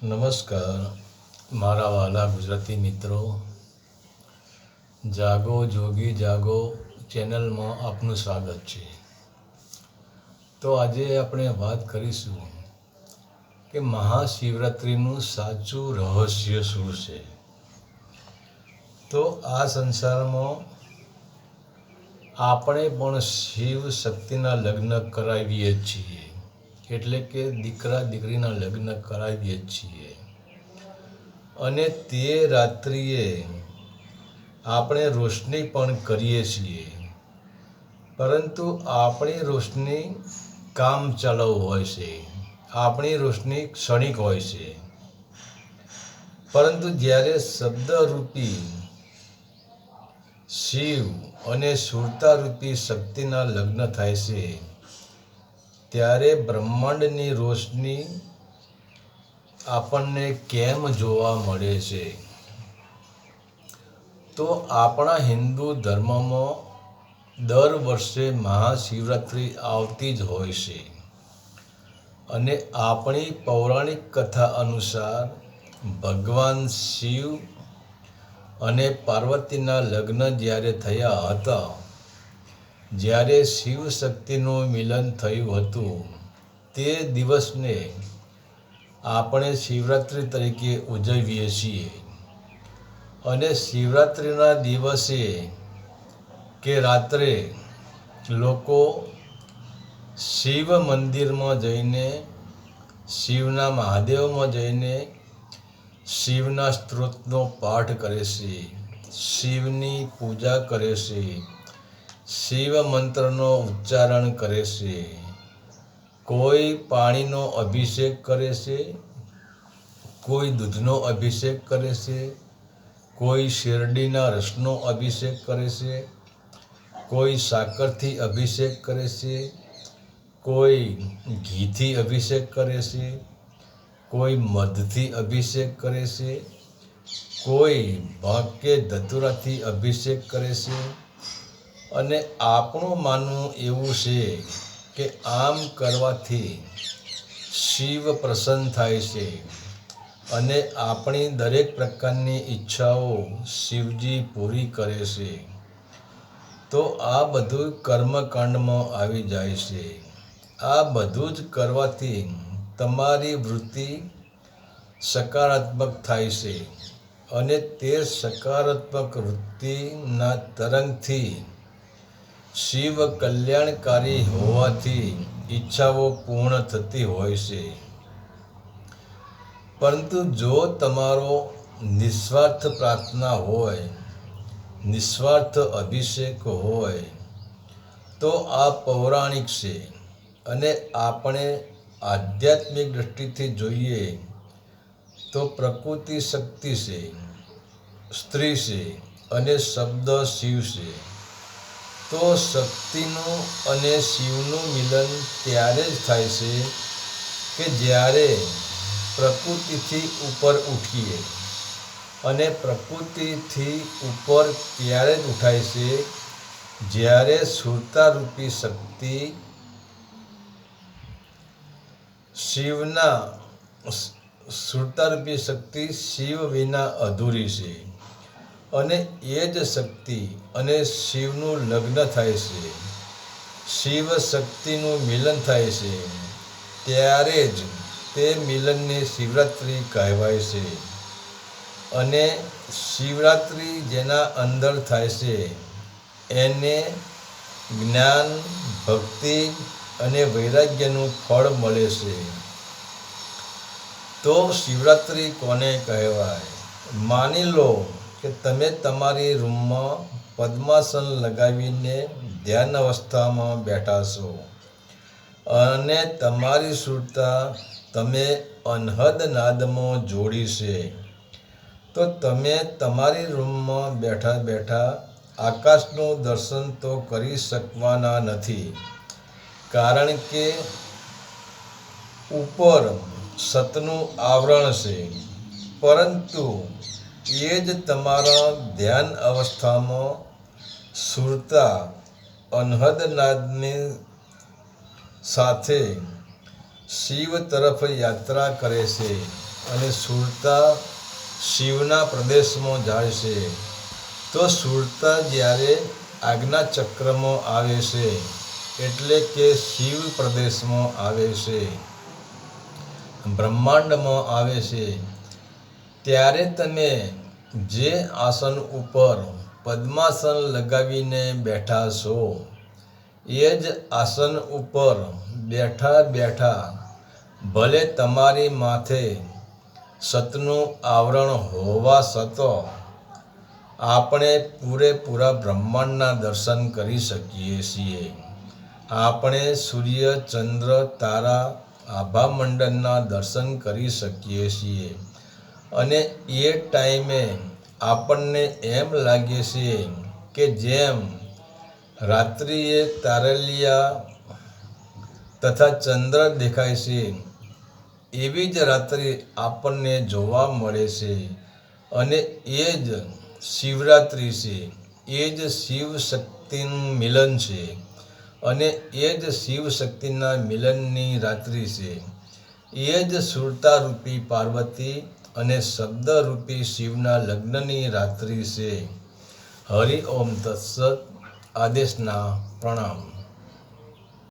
નમસ્કાર મારા વાલા ગુજરાતી મિત્રો, જાગો જોગી જાગો ચેનલમાં આપનું સ્વાગત છે. તો આજે આપણે વાત કરીશું કે મહાશિવરાત્રિનું સાચું રહસ્ય શું છે. તો આ સંસારમાં આપણે પણ શિવ શક્તિના લગ્ન કરાવીએ છીએ, એટલે કે દીકરા દીકરીના લગ્ન કરાવીએ છીએ. અને તે રાત્રિએ આપણે રોશની પણ કરીએ છીએ, પરંતુ આપણી રોશની કામ ચાલુ હોય છે, આપણી રોશની ક્ષણિક હોય છે. પરંતુ જ્યારે શબ્દરૂપી શિવ અને સુરતારૂપી શક્તિના લગ્ન થાય છે, ત્યારે બ્રહ્માંડની રોશની આપણને કેમ જોવા મળે છે? તો આપણા હિન્દુ ધર્મમાં દર વર્ષે મહાશિવરાત્રિ આવતી જ હોય છે. અને આપણી પૌરાણિક કથા અનુસાર ભગવાન શિવ અને પાર્વતીના લગ્ન જ્યારે થયા હતા, જ્યારે શિવ શક્તિનું મિલન થયું હતું, તે દિવસને આપણે શિવરાત્રિ તરીકે ઉજવીએ છીએ. અને શિવરાત્રિના દિવસે કે રાત્રે લોકો શિવ મંદિરમાં જઈને, શિવના મહાદેવમાં જઈને શિવના સ્ત્રોતનો પાઠ કરે છે, શિવની પૂજા કરે છે, શિવ મંત્રનો ઉચ્ચારણ કરે છે. કોઈ પાણીનો અભિષેક કરે છે, કોઈ દૂધનો અભિષેક કરે છે, કોઈ શેરડીના રસનો અભિષેક કરે છે, કોઈ સાકરથી અભિષેક કરે છે, કોઈ ઘીથી અભિષેક કરે છે, કોઈ મધથી અભિષેક કરે છે, કોઈ ભાંગ કે ધતુરાથી અભિષેક કરે છે. અને આપણું માનવું એવું છે કે આમ કરવાથી શિવ પ્રસન્ન થાય છે અને આપણી દરેક પ્રકારની ઈચ્છાઓ શિવજી પૂરી કરે છે. તો આ બધું કર્મકાંડમાં આવી જાય છે. આ બધું જ કરવાથી તમારી વૃત્તિ સકારાત્મક થાય છે, અને તે સકારાત્મક વૃત્તિના તરંગથી શિવ કલ્યાણકારી હોવાથી ઈચ્છાઓ પૂર્ણ થતી હોય છે. પરંતુ જો તમારો નિસ્વાર્થ પ્રાર્થના હોય, નિસ્વાર્થ અભિષેક હોય, તો આ પૌરાણિક છે. અને આપણે આધ્યાત્મિક દૃષ્ટિથી જોઈએ તો પ્રકૃતિ શક્તિ છે, સ્ત્રી છે, અને શબ્દ શિવ છે. તો શક્તિનું અને શિવનું મિલન ત્યારે જ થાય છે કે જ્યારે પ્રકૃતિથી ઉપર ઉઠીએ. અને પ્રકૃતિથી ઉપર ત્યારે જ ઉઠાય છે જ્યારે સુરતારૂપી શક્તિ સુરતારૂપી શક્તિ શિવ વિના અધૂરી છે. અને એ જ શક્તિ અને શિવનું લગ્ન થાય છે, શિવ શક્તિનું મિલન થાય છે, ત્યારે જ તે મિલનને શિવરાત્રિ કહેવાય છે. અને શિવરાત્રિ જેના અંદર થાય છે એને જ્ઞાન, ભક્તિ અને વૈરાગ્યનું ફળ મળે છે. તો શિવરાત્રિ કોને કહેવાય? માની લો કે તમે તમારી રૂમમાં પદ્માસન લગાવીને ધ્યાન અવસ્થામાં બેઠા છો, અને તમારી સુરતા તમે અનહદ નાદમાં જોડી છે. તો તમે તમારી રૂમમાં બેઠા બેઠા આકાશનું દર્શન તો કરી શકવાના નથી, કારણ કે ઉપર સતનું આવરણ છે. પરંતુ એ જ તમારા ધ્યાન અવસ્થામાં સુરતા અનહદ નાદની સાથે શિવ તરફ યાત્રા કરે છે અને સુરતા શિવના પ્રદેશમાં જાય છે. તો સુરતા જ્યારે આજ્ઞા ચક્રમાં આવે છે એટલે કે શિવ પ્રદેશમાં આવે છે, બ્રહ્માંડમાં આવે છે, ત્યારે તમે જે આસન ઉપર પદ્માસન લગાવીને બેઠા છો એ જ આસન ઉપર બેઠા બેઠા ભલે તમારી માથે સતનું આવરણ હોવા છતાં આપણે પૂરેપૂરા બ્રહ્માંડના દર્શન કરી શકીએ છીએ. આપણે સૂર્ય, ચંદ્ર, તારા, આભામંડળના દર્શન કરી શકીએ છીએ. અને એ ટાઈમે આપણને એમ લાગે છે કે જેમ રાત્રિએ તારલિયા તથા ચંદ્ર દેખાય છે એવી જ રાત્રિ આપણને જોવા મળે છે. અને એ જ શિવરાત્રિ છે, એ જ શિવ શક્તિનું મિલન છે. અને એ જ શિવ શક્તિના મિલનની રાત્રિ છે. એ જ સુરતારૂપી પાર્વતી અને શબ્દરૂપી શિવના લગ્નની રાત્રિ છે. હરિ ઓમ તત્સત. આદેશના પ્રણામ.